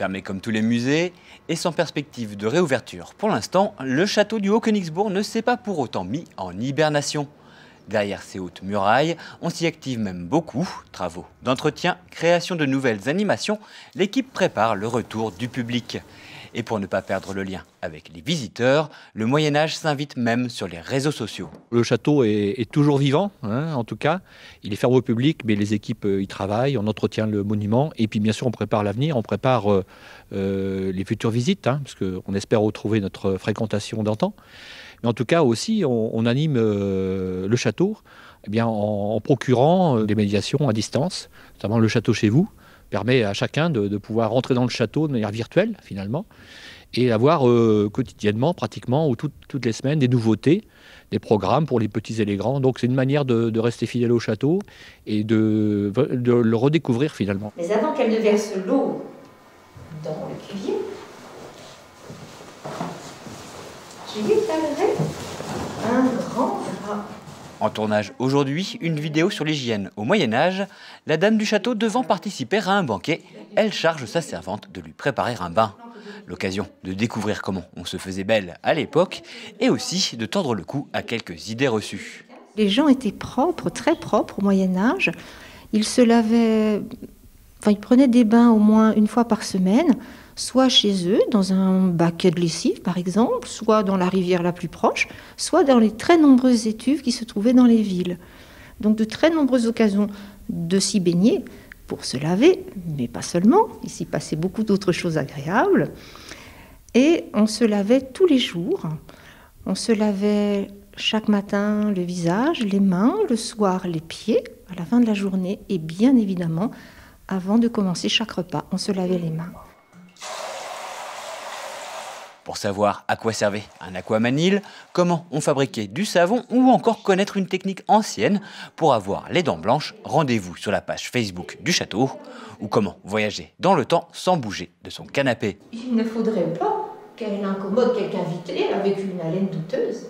Fermé comme tous les musées et sans perspective de réouverture pour l'instant, le château du Haut-Königsbourg ne s'est pas pour autant mis en hibernation. Derrière ces hautes murailles, on s'y active même beaucoup. Travaux d'entretien, création de nouvelles animations, l'équipe prépare le retour du public. Et pour ne pas perdre le lien avec les visiteurs, le Moyen-Âge s'invite même sur les réseaux sociaux. Le château est toujours vivant, hein, en tout cas. Il est fermé au public, mais les équipes y travaillent, on entretient le monument. Et puis bien sûr, on prépare l'avenir, on prépare les futures visites, hein, parce qu'on espère retrouver notre fréquentation d'antan. Mais en tout cas aussi, on anime le château eh bien, en procurant des médiations à distance, notamment le château chez vous permet à chacun de pouvoir rentrer dans le château de manière virtuelle finalement et avoir quotidiennement pratiquement ou toutes les semaines des nouveautés, des programmes pour les petits et les grands. Donc c'est une manière de rester fidèle au château et de le redécouvrir finalement. Mais avant qu'elle ne verse l'eau dans le cuvier, je lui parlerai un grand drap. En tournage aujourd'hui, une vidéo sur l'hygiène au Moyen-Âge. La dame du château devant participer à un banquet, elle charge sa servante de lui préparer un bain. L'occasion de découvrir comment on se faisait belle à l'époque et aussi de tordre le cou à quelques idées reçues. Les gens étaient propres, très propres au Moyen-Âge. Ils se lavaient, ils prenaient des bains au moins une fois par semaine, soit chez eux, dans un baquet de lessive par exemple, soit dans la rivière la plus proche, soit dans les très nombreuses étuves qui se trouvaient dans les villes. Donc de très nombreuses occasions de s'y baigner pour se laver, mais pas seulement. Il s'y passait beaucoup d'autres choses agréables. Et on se lavait tous les jours. On se lavait chaque matin le visage, les mains, le soir les pieds, à la fin de la journée, et bien évidemment, avant de commencer chaque repas, on se lavait les mains. Pour savoir à quoi servait un aquamanil, comment on fabriquait du savon ou encore connaître une technique ancienne pour avoir les dents blanches, rendez-vous sur la page Facebook du château ou comment voyager dans le temps sans bouger de son canapé. Il ne faudrait pas qu'elle incommode quelqu'un vite avec une haleine douteuse.